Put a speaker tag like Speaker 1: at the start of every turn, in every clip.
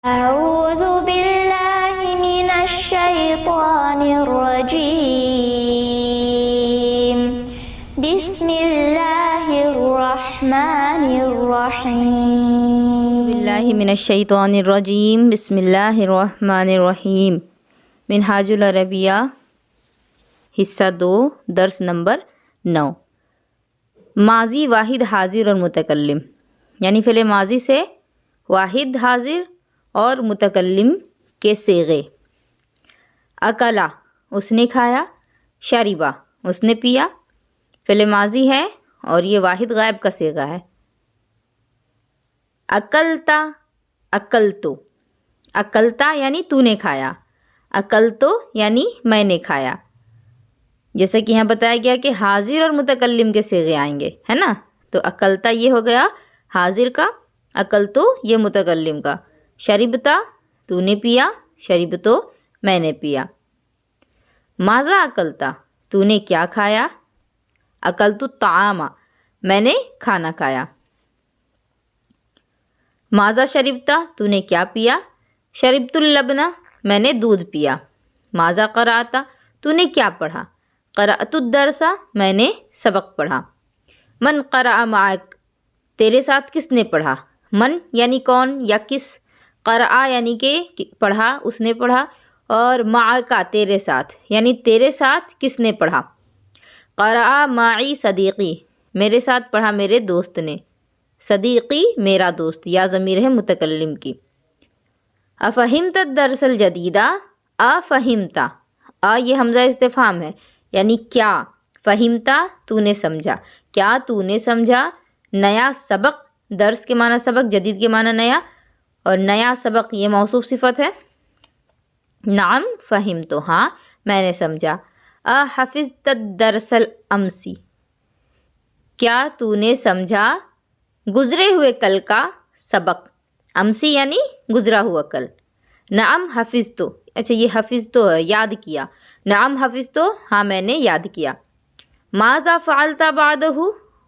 Speaker 1: أعوذ بالله من الشيطان الرجيم بسم الله الرحمن الرحيم
Speaker 2: باللہ من الشیطان الرجیم بسم اللہ الرحمن الرحیم منہاج العربیہ حصہ 2 درس نمبر 9 ماضی واحد حاضر اور متکلم یعنی فعل ماضی سے واحد حاضر اور متکلم کے صیغے۔ اکلا اس نے کھایا، شربا اس نے پیا، فعل ماضی ہے اور یہ واحد غائب کا صیغہ ہے۔ اکلتا اکلتو، اکلتا یعنی تو نے کھایا، اکلتو یعنی میں نے کھایا۔ جیسا کہ یہاں بتایا گیا کہ حاضر اور متکلم کے صیغے آئیں گے، ہے نا؟ تو اکلتا یہ ہو گیا حاضر کا، اکلتو یہ متکلم کا۔ شربتا تو نے پیا، شربتو میں نے پیا۔ ماذا اکلتا تو نے کیا کھایا، اکلتو الطعام میں نے کھانا کھایا۔ ماذا شربتا تو نے کیا پیا، شربت اللبن میں نے دودھ پیا۔ ماذا قرأتا تو نے کیا پڑھا، قرأت الدرس میں نے سبق پڑھا۔ من قرأ معک تیرے ساتھ کس نے پڑھا، من یعنی کون یا کس، قرأ یعنی کہ پڑھا اس نے پڑھا، اور معک تیرے ساتھ یعنی تیرے ساتھ کس نے پڑھا۔ قرأ معی صدیقی میرے ساتھ پڑھا میرے دوست نے، صدیقی میرا دوست، یا ضمیر ہے متکلم کی۔ افہمت الدرس الجدیدہ، افہمتا یہ حمزہ استفہام ہے یعنی کیا، فہمتا تو نے سمجھا، کیا تو نے سمجھا نیا سبق، درس کے معنی سبق، جدید کے معنی نیا، اور نیا سبق یہ موصوف صفت ہے۔ نعم فہمتو ہاں میں نے سمجھا۔ احفظت الدرس الامسی کیا تو نے سمجھا گزرے ہوئے کل کا سبق، امسی یعنی گزرا ہوا کل۔ نعم حفظتو اچھا یہ حفظتو ہے یاد کیا، نعم حفظتو ہاں میں نے یاد کیا۔ ماذا فعلت بعدہ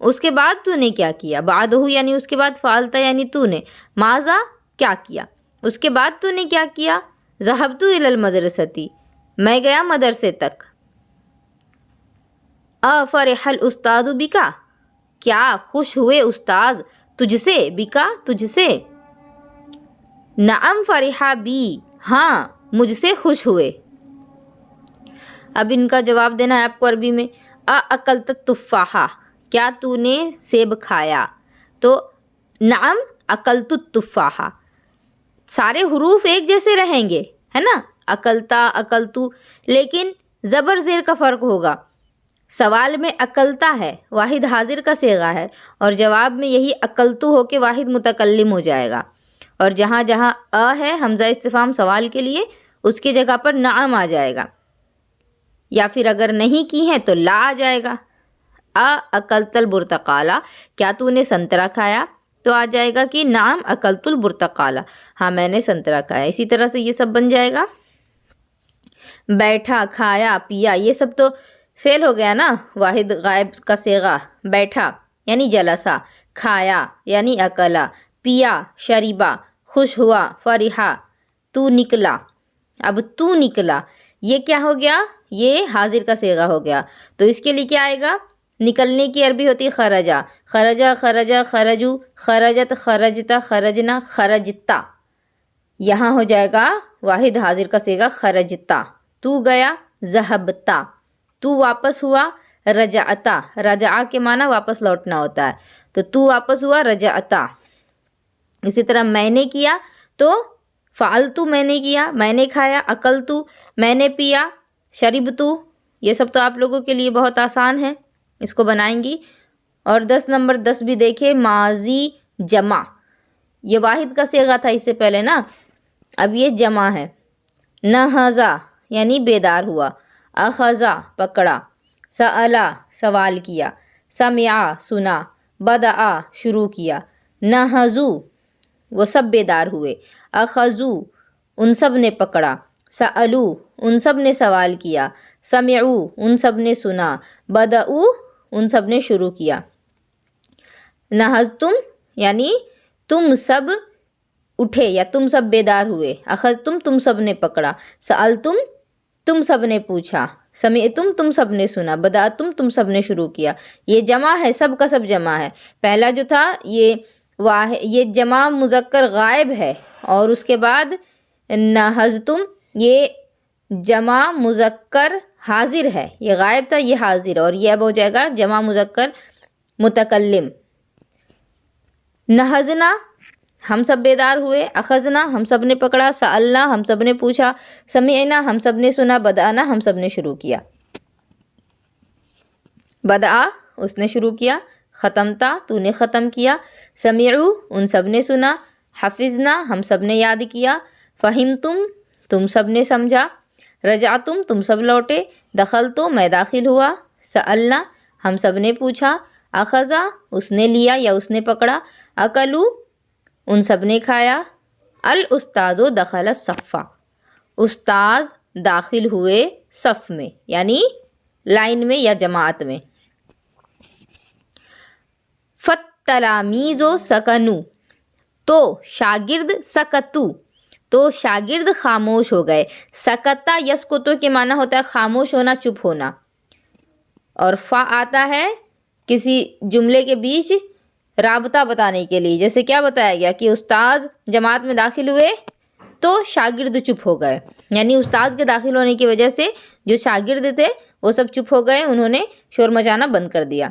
Speaker 2: اس کے بعد تو نے کیا کیا، بعدہ یعنی اس کے بعد، فعلت یعنی تو نے، ماذا کیا کیا، اس کے بعد تو نے کیا کیا۔ ذهبت الی المدرسۃ میں گیا مدرسے تک۔ افرح الاستاذ بک کیا خوش ہوئے استاذ تجھ سے، بکا تجھ سے۔ نعم فرح بی ہاں مجھ سے خوش ہوئے۔ اب ان کا جواب دینا ہے آپ کو عربی میں۔ اکلت التفاحہ کیا تو نے سیب کھایا، تو نعم اکلت التفاحہ، سارے حروف ایک جیسے رہیں گے، ہے نا، اکلتا اکلتو، لیکن زبر زیر کا فرق ہوگا۔ سوال میں اکلتا ہے واحد حاضر کا صیغہ ہے، اور جواب میں یہی اکلتو ہو کے واحد متکلم ہو جائے گا، اور جہاں جہاں ہے حمزہ استفہام سوال کے لیے اس کی جگہ پر نعم آ جائے گا، یا پھر اگر نہیں کی ہیں تو لا آ جائے گا۔ اکلت البرتقالا کیا تو نے سنترا کھایا، تو آ جائے گا کہ نعم اکلت البرتقالا ہاں میں نے سنترا کھایا۔ اسی طرح سے یہ سب بن جائے گا۔ بیٹھا، کھایا، پیا یہ سب تو فعل ہو گیا نا، واحد غائب کا صیغہ۔ بیٹھا یعنی جلسا، کھایا یعنی اکلا، پیا شریبا، خوش ہوا فرحا، تو نکلا۔ اب تو نکلا یہ کیا ہو گیا، یہ حاضر کا صیغہ ہو گیا، تو اس کے لیے کیا آئے گا، نکلنے کی عربی ہوتی ہے خرجا، خرجا خرجا خرجو، خرجت خرجتا خرجنا خرجتا، یہاں ہو جائے گا واحد حاضر کا صیغہ خرجتا۔ تو گیا ذهبتا، تو واپس ہوا رجعتا، رجع کے معنی واپس لوٹنا ہوتا ہے، تو تو واپس ہوا رجعتا۔ اسی طرح میں نے کیا تو فعلتو میں نے کیا، میں نے کھایا، اکلتو میں نے پیا، شربتو یہ سب تو آپ لوگوں کے لیے بہت آسان ہے، اس کو بنائیں گی۔ اور 10 نمبر 10 بھی دیکھیں، ماضی جمع یہ واحد کا صیغہ تھا اس سے پہلے نا، اب یہ جمع ہے۔ نہضا یعنی بیدار ہوا، اخذا پکڑا، سألا سوال کیا، سمعا سنا، بدأ شروع کیا۔ نہضو وہ سب بیدار ہوئے، اخذو ان سب نے پکڑا، سألو ان سب نے سوال کیا، سمعو ان سب نے سنا، بدأو ان سب نے شروع کیا۔ نہضتم یعنی تم سب اٹھے یا تم سب بیدار ہوئے، اخذتم تم سب نے پکڑا، سألتم تم سب نے پوچھا، سمعتم تم سب نے سنا، بدأتم تم سب نے شروع کیا۔ یہ جمع ہے، سب کا سب جمع ہے۔ پہلا جو تھا یہ جمع مذکر غائب ہے، اور اس کے بعد نہضتم یہ جمع مذکر حاضر ہے، یہ غائب تھا یہ حاضر، اور یہ اب ہو جائے گا جمع مذکر متکلم۔ نہضنا ہم سب بیدار ہوئے، اخذنا ہم سب نے پکڑا، سألنا ہم سب نے پوچھا، سمعنا ہم سب نے سنا، بدأنا ہم سب نے شروع کیا۔ بدأ اس نے شروع کیا، ختمتا تو نے ختم کیا، سمعو ان سب نے سنا، حفظنا ہم سب نے یاد کیا، فہمتم تم سب نے سمجھا، رجعتم تم سب لوٹے، دخلتو میں داخل ہوا، سألنا ہم سب نے پوچھا، اخذا اس نے لیا یا اس نے پکڑا، اکلو ان سب نے کھایا، الاستاذ دخل الصف استاذ داخل ہوئے صف میں یعنی لائن میں یا جماعت میں۔ فالتلامیذ سکنوا تو شاگرد سکتو تو شاگرد خاموش ہو گئے، سکتا یسکتو کے معنی ہوتا ہے خاموش ہونا، چپ ہونا، اور فا آتا ہے کسی جملے کے بیچ رابطہ بتانے کے لیے، جیسے کیا بتایا گیا کہ استاذ جماعت میں داخل ہوئے تو شاگرد چپ ہو گئے، یعنی استاذ کے داخل ہونے کی وجہ سے جو شاگرد تھے وہ سب چپ ہو گئے، انہوں نے شور مچانا بند کر دیا۔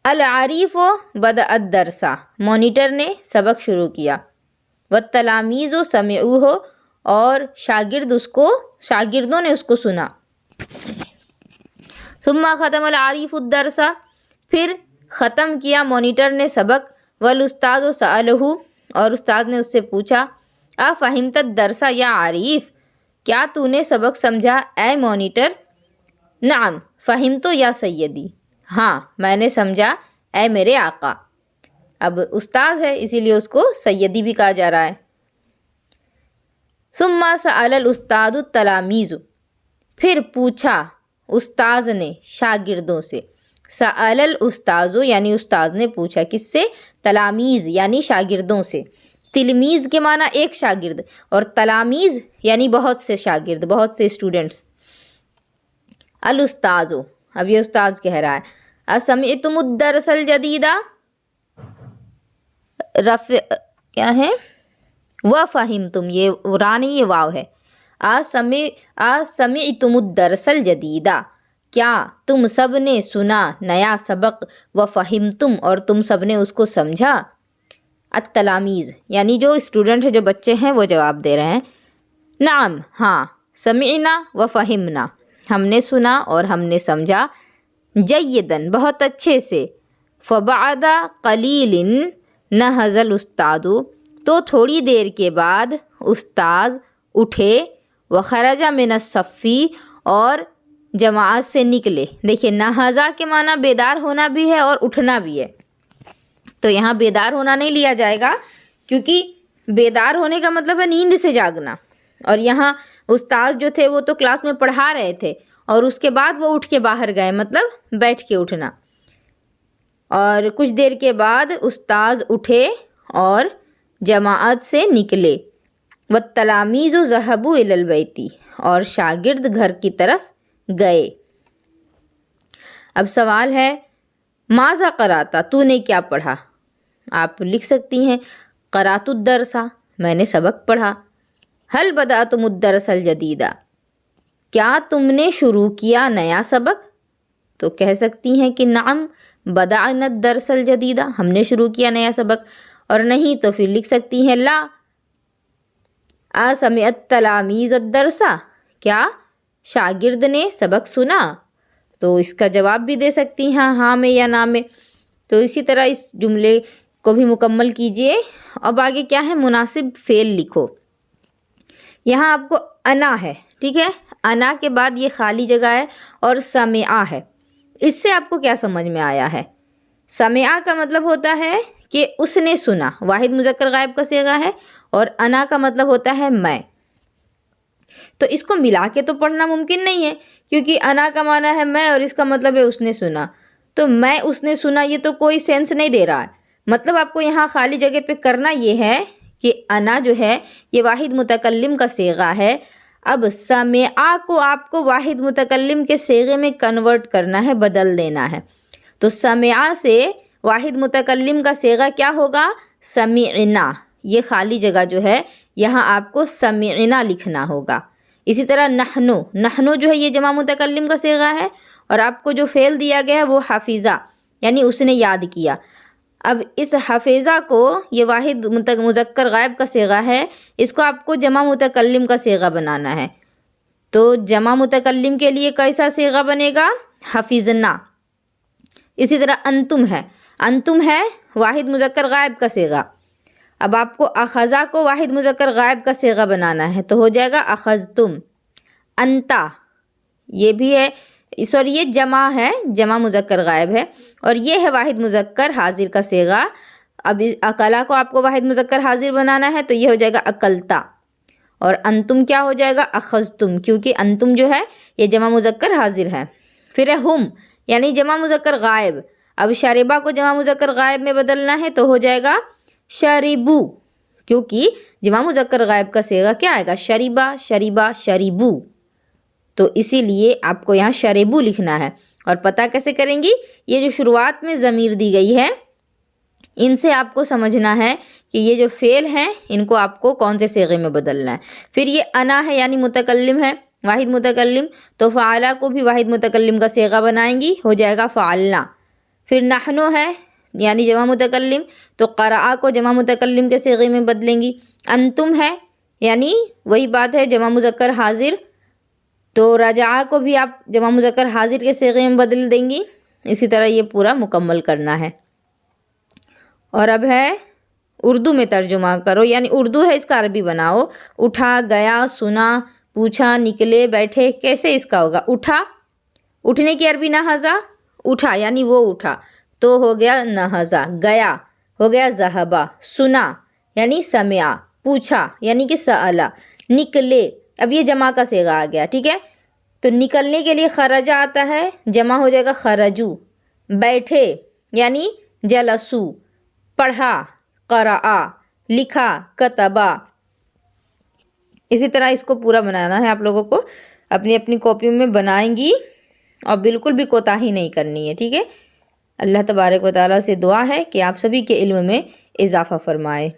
Speaker 2: العارف بدأ الدرس مانیٹر نے سبق شروع کیا، والتلامیذ سمعوہ اور شاگردوں نے اس کو سنا۔ ثم ختم العارف الدرس پھر ختم کیا مانیٹر نے سبق، والاستاذ سألہ اور استاد نے اس سے پوچھا، افہمت الدرس یا عارف کیا تو نے سبق سمجھا اے مانیٹر؟ نعم فہمت یا سیدی ہاں میں نے سمجھا اے میرے آقا۔ اب استاذ ہے اسی لیے اس کو سیدی بھی کہا جا رہا ہے۔ ثم سأل الاستاذ التلامیذ پھر پوچھا استاذ نے شاگردوں سے، سأل الاستاذ یعنی استاذ نے پوچھا کس سے؟ تلامیذ یعنی شاگردوں سے۔ تلمیذ کے معنی ایک شاگرد اور تلامیذ یعنی بہت سے شاگرد، بہت سے اسٹوڈنٹس۔ الاستاذ اب یہ استاذ کہہ رہا ہے، اسمعتم الدرس الجدید کیا ہے؟ وفہمتم یہ را نہیں یہ واو ہے، اسمعتم الدرس الجدید کیا تم سب نے سنا نیا سبق، وفہمتم اور تم سب نے اس کو سمجھا۔ التلامیذ یعنی جو اسٹوڈنٹ ہے جو بچے ہیں وہ جواب دے رہے ہیں، نعم ہاں، سمعنا وفہمنا ہم نے سنا اور ہم نے سمجھا، جیداً بہت اچھے سے، فبعد قلیل نہض الاستاذ تو تھوڑی دیر کے بعد استاذ اٹھے، وخرج من الصف اور جماعت سے نکلے۔ دیکھیے نہضا کے معنی بیدار ہونا بھی ہے اور اٹھنا بھی ہے، تو یہاں بیدار ہونا نہیں لیا جائے گا کیونکہ بیدار ہونے کا مطلب ہے نیند سے جاگنا، اور یہاں استاذ جو تھے وہ تو کلاس میں پڑھا رہے تھے اور اس کے بعد وہ اٹھ کے باہر گئے، مطلب بیٹھ کے اٹھنا۔ اور کچھ دیر کے بعد استاذ اٹھے اور جماعت سے نکلے، والتلامیذ ذهبوا الى البیت اور شاگرد گھر کی طرف گئے۔ اب سوال ہے ماذا قرأت تو نے کیا پڑھا؟ آپ لکھ سکتی ہیں قرأت الدرس میں نے سبق پڑھا، هل بدأتم الدرس الجدید کیا تم نے شروع کیا نیا سبق؟ تو کہہ سکتی ہیں کہ نعم بدأنا الدرس الجدید ہم نے شروع کیا نیا سبق، اور نہیں تو پھر لکھ سکتی ہیں لا اسمع التلامیذ الدرس کیا شاگرد نے سبق سنا؟ تو اس کا جواب بھی دے سکتی ہیں ہاں میں یا نہ میں۔ تو اسی طرح اس جملے کو بھی مکمل کیجئے۔ اب آگے کیا ہے؟ مناسب فعل لکھو۔ یہاں آپ کو انا ہے، ٹھیک ہے، انا کے بعد یہ خالی جگہ ہے اور سمعا ہے۔ اس سے آپ کو کیا سمجھ میں آیا ہے؟ سمعا کا مطلب ہوتا ہے کہ اس نے سنا، واحد مذکر غائب کا صیغہ ہے، اور انا کا مطلب ہوتا ہے میں۔ تو اس کو ملا کے تو پڑھنا ممکن نہیں ہے کیونکہ انا کا معنی ہے میں اور اس کا مطلب ہے اس نے سنا، تو میں اس نے سنا یہ تو کوئی سینس نہیں دے رہا ہے۔ مطلب آپ کو یہاں خالی جگہ پہ کرنا یہ ہے کہ انا جو ہے یہ واحد متکلم کا صیغہ ہے۔ اب سمعا کو آپ کو واحد متکلم کے صیغے میں کنورٹ کرنا ہے، بدل دینا ہے۔ تو سمعا سے واحد متکلم کا صیغہ کیا ہوگا؟ سمعنا۔ یہ خالی جگہ جو ہے یہاں آپ کو سمعنا لکھنا ہوگا۔ اسی طرح نحنو، نحنو جو ہے یہ جمع متکلم کا صیغہ ہے، اور آپ کو جو فعل دیا گیا ہے وہ حفظہ، یعنی اس نے یاد کیا۔ اب اس حفظہ کو یہ واحد مذکر غائب کا صیغہ ہے، اس کو آپ کو جمع متکلم کا صیغہ بنانا ہے۔ تو جمع متکلم کے لیے کیسا صیغہ بنے گا؟ حفظنا۔ اسی طرح انتم ہے، انتم ہے واحد مذکر غائب کا صیغہ۔ اب آپ کو اخذا کو واحد مذکر غائب کا صیغہ بنانا ہے، تو ہو جائے گا اخذتم۔ انتا، یہ بھی ہے، سوری یہ جمع ہے، جمع مذکر غائب ہے، اور یہ ہے واحد مذکر حاضر کا صیغہ۔ اب اکلا کو آپ کو واحد مذکر حاضر بنانا ہے، تو یہ ہو جائے گا اکلتا، اور انتم کیا ہو جائے گا؟ اخذتم، کیونکہ انتم جو ہے یہ جمع مذکر حاضر ہے۔ پھر ہے ہم، یعنی جمع مذکر غائب۔ اب شربا کو جمع مذکر غائب میں بدلنا ہے، تو ہو جائے گا شربو، کیونکہ جمع مذکر غائب کا صیغہ کیا آئے گا؟ شریبا، شریبا، شریبو۔ تو اسی لیے آپ کو یہاں شریبو لکھنا ہے۔ اور پتہ کیسے کریں گی؟ یہ جو شروعات میں ضمیر دی گئی ہے ان سے آپ کو سمجھنا ہے کہ یہ جو فعل ہیں ان کو آپ کو کون سے صیغے میں بدلنا ہے۔ پھر یہ انا ہے یعنی متکلم ہے، واحد متکلم، تو فعلا کو بھی واحد متکلم کا صیغہ بنائیں گی، ہو جائے گا فعلنا۔ پھر نحنو ہے یعنی جمع متکلم، تو قرأ کو جمع متکلم کے صیغے میں بدلیں گی۔ انتم ہے یعنی وہی بات ہے جمع مذکر حاضر، تو رجعا کو بھی آپ جمع مذکر حاضر کے صیغے میں بدل دیں گی۔ اسی طرح یہ پورا مکمل کرنا ہے۔ اور اب ہے اردو میں ترجمہ کرو، یعنی اردو ہے اس کا عربی بناؤ۔ اٹھا، گیا، سنا، پوچھا، نکلے، بیٹھے، کیسے اس کا ہوگا؟ اٹھا، اٹھنے کی عربی نہضا، اٹھا یعنی وہ اٹھا، تو ہو گیا نہضا۔ گیا ہو گیا ذہبا۔ سنا یعنی سمعا۔ پوچھا یعنی کہ سألا۔ نکلے، اب یہ جمع کا صیغہ آ گیا، ٹھیک ہے؟ تو نکلنے کے لیے خرجہ آتا ہے، جمع ہو جائے گا خرجو۔ بیٹھے یعنی جلسو۔ پڑھا، قرأ۔ لکھا، کتبا۔ اسی طرح اس کو پورا بنانا ہے آپ لوگوں کو، اپنی اپنی کاپیوں میں بنائیں گی، اور بالکل بھی کوتاہی نہیں کرنی ہے، ٹھیک ہے؟ اللہ تبارک و تعالیٰ سے دعا ہے کہ آپ سبھی کے علم میں اضافہ فرمائے۔